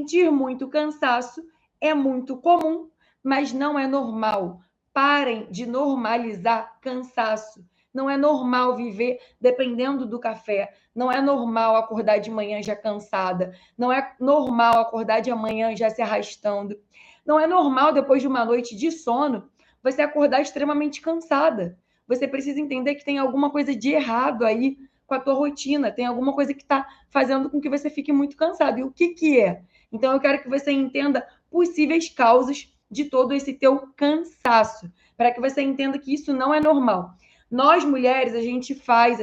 Sentir muito cansaço é muito comum, mas não é normal. Parem de normalizar cansaço. Não é normal viver dependendo do café. Não é normal acordar de manhã já cansada. Não é normal acordar de manhã já se arrastando. Não é normal, depois de uma noite de sono, você acordar extremamente cansada. Você precisa entender que tem alguma coisa de errado aí com a tua rotina. Tem alguma coisa que está fazendo com que você fique muito cansado. E o que, que é? Então, eu quero que você entenda possíveis causas de todo esse teu cansaço, para que você entenda que isso não é normal. Nós, mulheres, a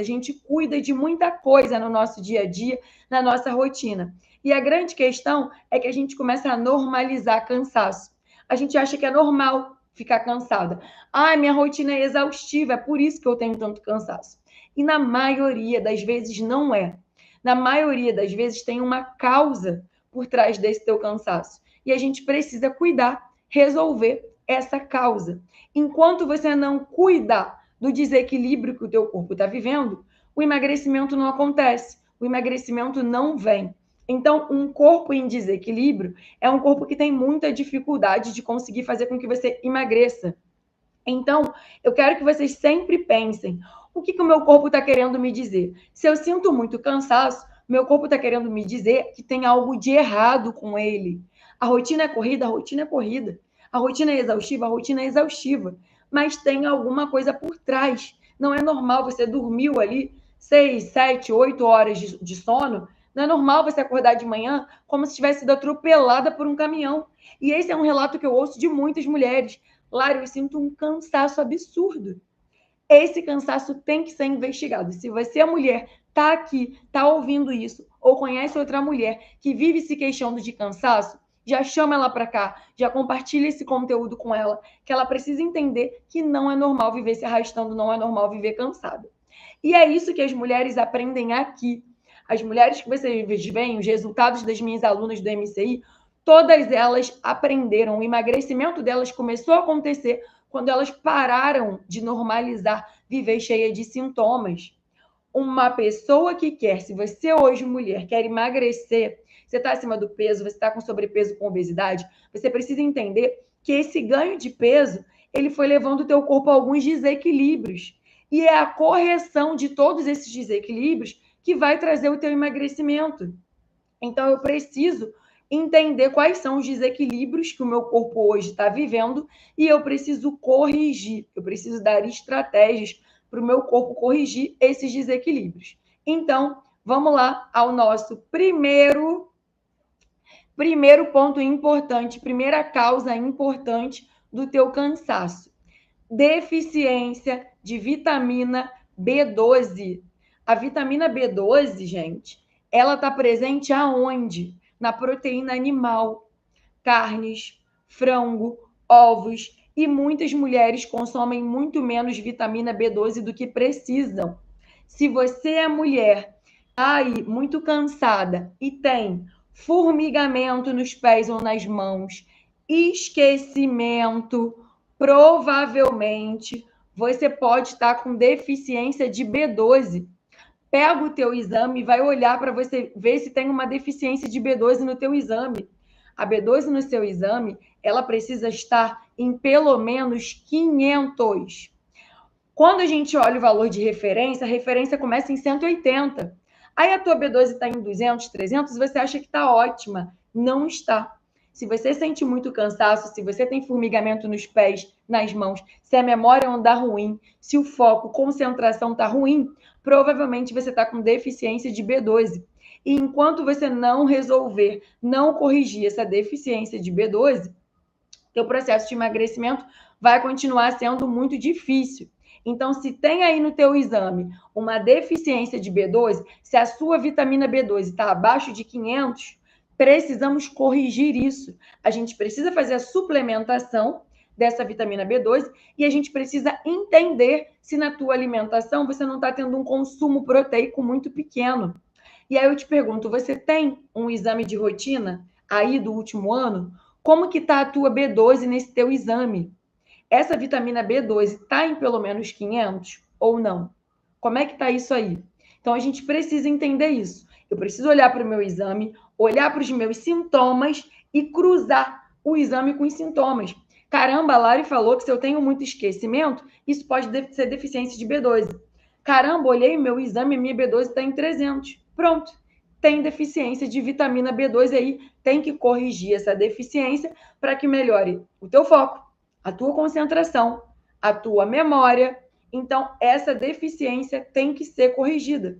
gente cuida de muita coisa no nosso dia a dia, na nossa rotina. E a grande questão é que a gente começa a normalizar cansaço. A gente acha que é normal ficar cansada. Ah, minha rotina é exaustiva, é por isso que eu tenho tanto cansaço. E na maioria das vezes não é. Na maioria das vezes tem uma causa por trás desse teu cansaço. E a gente precisa cuidar, resolver essa causa. Enquanto você não cuidar do desequilíbrio que o teu corpo está vivendo, o emagrecimento não acontece, o emagrecimento não vem. Então, um corpo em desequilíbrio é um corpo que tem muita dificuldade de conseguir fazer com que você emagreça. Então, eu quero que vocês sempre pensem: o que, que o meu corpo está querendo me dizer? Se eu sinto muito cansaço, meu corpo está querendo me dizer que tem algo de errado com ele. A rotina é corrida, a rotina é corrida. A rotina é exaustiva, a rotina é exaustiva. Mas tem alguma coisa por trás. Não é normal você dormiu ali 6, 7, 8 horas de sono. Não é normal você acordar de manhã como se tivesse sido atropelada por um caminhão. E esse é um relato que eu ouço de muitas mulheres. Lara, eu sinto um cansaço absurdo. Esse cansaço tem que ser investigado. Se você, mulher, está aqui, está ouvindo isso, ou conhece outra mulher que vive se queixando de cansaço, já chama ela para cá, já compartilha esse conteúdo com ela, que ela precisa entender que não é normal viver se arrastando, não é normal viver cansada. E é isso que as mulheres aprendem aqui. As mulheres que vocês veem, os resultados das minhas alunas do MCI, todas elas aprenderam. O emagrecimento delas começou a acontecer quando elas pararam de normalizar viver cheia de sintomas. Uma pessoa que quer, se você hoje, mulher, quer emagrecer, você está acima do peso, você está com sobrepeso, com obesidade, você precisa entender que esse ganho de peso, ele foi levando o teu corpo a alguns desequilíbrios. E é a correção de todos esses desequilíbrios que vai trazer o teu emagrecimento. Então, eu preciso entender quais são os desequilíbrios que o meu corpo hoje está vivendo e eu preciso corrigir, eu preciso dar estratégias para o meu corpo corrigir esses desequilíbrios. Então, vamos lá ao nosso primeiro ponto importante, primeira causa importante do teu cansaço. Deficiência de vitamina B12. A vitamina B12, gente, ela está presente aonde? Na proteína animal, carnes, frango, ovos, e muitas mulheres consomem muito menos vitamina B12 do que precisam. Se você é mulher, tá aí muito cansada e tem formigamento nos pés ou nas mãos, esquecimento, provavelmente você pode estar com deficiência de B12. Pega o teu exame e vai olhar para você ver se tem uma deficiência de B12 no teu exame. A B12 no seu exame, ela precisa estar em pelo menos 500. Quando a gente olha o valor de referência, a referência começa em 180. Aí a tua B12 está em 200, 300, você acha que está ótima. Não está. Se você sente muito cansaço, se você tem formigamento nos pés, nas mãos, se a memória anda ruim, se o foco, concentração está ruim, provavelmente você está com deficiência de B12. E enquanto você não resolver, não corrigir essa deficiência de B12, teu processo de emagrecimento vai continuar sendo muito difícil. Então, se tem aí no teu exame uma deficiência de B12, se a sua vitamina B12 está abaixo de 500, precisamos corrigir isso. A gente precisa fazer a suplementação dessa vitamina B12 e a gente precisa entender se na tua alimentação você não está tendo um consumo proteico muito pequeno. E aí eu te pergunto, você tem um exame de rotina aí do último ano? Como que está a tua B12 nesse teu exame? Essa vitamina B12 está em pelo menos 500 ou não? Como é que está isso aí? Então, a gente precisa entender isso. Eu preciso olhar para o meu exame, olhar para os meus sintomas e cruzar o exame com os sintomas. Caramba, a Lari falou que se eu tenho muito esquecimento, isso pode ser deficiência de B12. Caramba, olhei meu exame, minha B12 está em 300. Pronto, tem deficiência de vitamina B12 aí, tem que corrigir essa deficiência para que melhore o teu foco, a tua concentração, a tua memória. Então, essa deficiência tem que ser corrigida.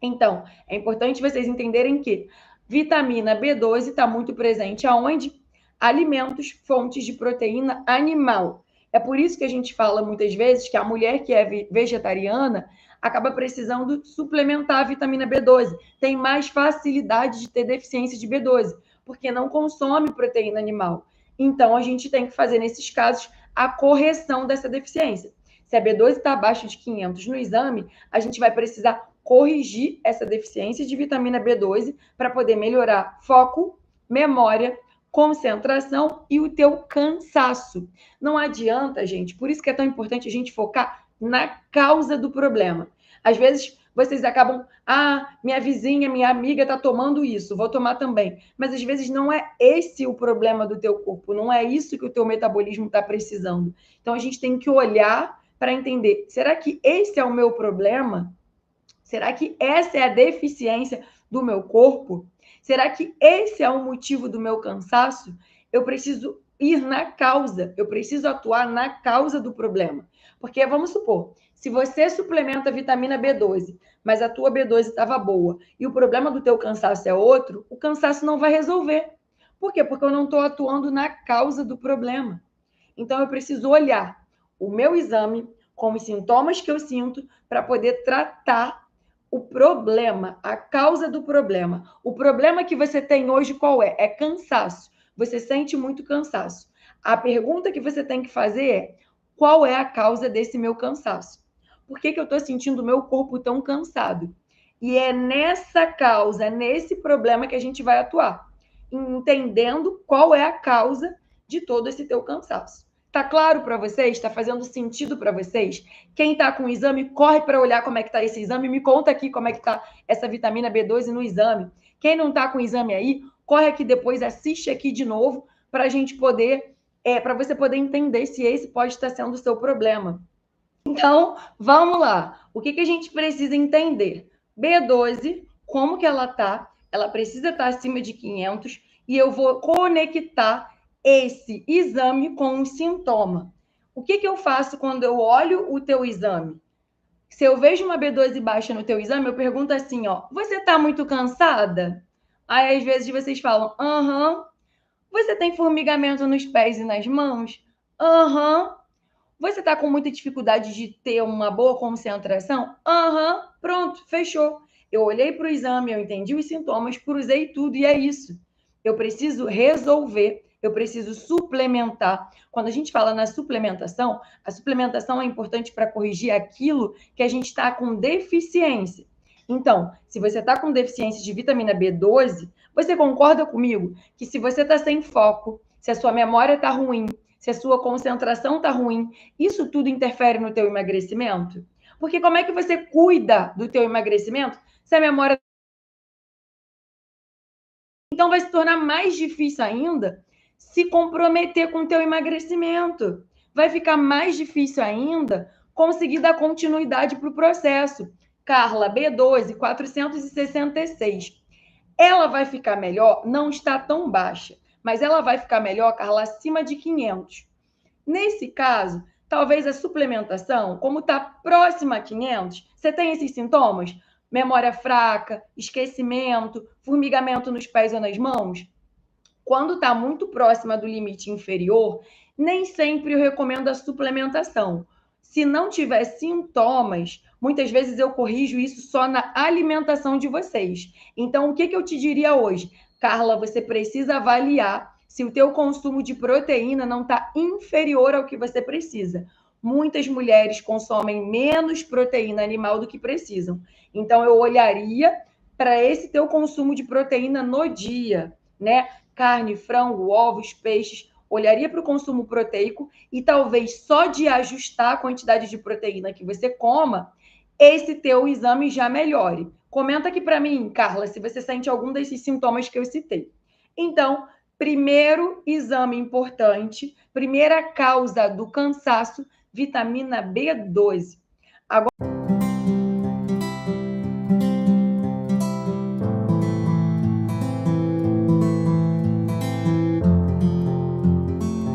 Então, é importante vocês entenderem que vitamina B12 está muito presente aonde? Alimentos, fontes de proteína animal. É por isso que a gente fala muitas vezes que a mulher que é vegetariana acaba precisando suplementar a vitamina B12. Tem mais facilidade de ter deficiência de B12, porque não consome proteína animal. Então, a gente tem que fazer, nesses casos, a correção dessa deficiência. Se a B12 está abaixo de 500 no exame, a gente vai precisar corrigir essa deficiência de vitamina B12 para poder melhorar foco, memória, concentração e o teu cansaço. Não adianta, gente, por isso que é tão importante a gente focar na causa do problema. Às vezes vocês acabam, minha vizinha, minha amiga está tomando isso, vou tomar também. Mas às vezes não é esse o problema do teu corpo, não é isso que o teu metabolismo está precisando. Então a gente tem que olhar para entender, será que esse é o meu problema? Será que essa é a deficiência do meu corpo? Será que esse é o motivo do meu cansaço? Eu preciso ir na causa, eu preciso atuar na causa do problema. Porque, vamos supor, se você suplementa vitamina B12, mas a tua B12 estava boa e o problema do teu cansaço é outro, o cansaço não vai resolver. Por quê? Porque eu não estou atuando na causa do problema. Então, eu preciso olhar o meu exame com os sintomas que eu sinto para poder tratar o problema, a causa do problema. O problema que você tem hoje qual é? É cansaço. Você sente muito cansaço. A pergunta que você tem que fazer é: qual é a causa desse meu cansaço? Por que eu estou sentindo o meu corpo tão cansado? E é nessa causa, nesse problema que a gente vai atuar, entendendo qual é a causa de todo esse teu cansaço. Tá claro para vocês? Está fazendo sentido para vocês? Quem está com o exame, corre para olhar como é que está esse exame. Me conta aqui como é que está essa vitamina B12 no exame. Quem não está com o exame aí, corre aqui depois, assiste aqui de novo para a gente poder, para você poder entender se esse pode estar sendo o seu problema. Então, vamos lá. O que a gente precisa entender? B12, como que ela está? Ela precisa estar acima de 500 e eu vou conectar esse exame com um sintoma. O que eu faço quando eu olho o teu exame? Se eu vejo uma B12 baixa no teu exame, eu pergunto assim, ó, você está muito cansada? Aí, às vezes, vocês falam, aham. Você tem formigamento nos pés e nas mãos? Aham. Você está com muita dificuldade de ter uma boa concentração? Aham, pronto, fechou. Eu olhei para o exame, eu entendi os sintomas, cruzei tudo e é isso. Eu preciso resolver, eu preciso suplementar. Quando a gente fala na suplementação, a suplementação é importante para corrigir aquilo que a gente está com deficiência. Então, se você está com deficiência de vitamina B12, você concorda comigo que se você está sem foco, se a sua memória está ruim, se a sua concentração está ruim, isso tudo interfere no teu emagrecimento? Porque como é que você cuida do teu emagrecimento se a memória... Então vai se tornar mais difícil ainda se comprometer com o teu emagrecimento. Vai ficar mais difícil ainda conseguir dar continuidade para o processo. Carla, B12, 466. Ela vai ficar melhor? Não está tão baixa, mas ela vai ficar melhor, Carla, acima de 500. Nesse caso, talvez a suplementação, como está próxima a 500, você tem esses sintomas? Memória fraca, esquecimento, formigamento nos pés ou nas mãos? Quando está muito próxima do limite inferior, nem sempre eu recomendo a suplementação. Se não tiver sintomas, muitas vezes eu corrijo isso só na alimentação de vocês. Então, o que eu te diria hoje? Carla, você precisa avaliar se o teu consumo de proteína não está inferior ao que você precisa. Muitas mulheres consomem menos proteína animal do que precisam. Então, eu olharia para esse teu consumo de proteína no dia, né? Carne, frango, ovos, peixes, olharia para o consumo proteico e talvez só de ajustar a quantidade de proteína que você coma, esse teu exame já melhore. Comenta aqui para mim, Carla, se você sente algum desses sintomas que eu citei. Então, primeiro exame importante, primeira causa do cansaço, vitamina B12. Agora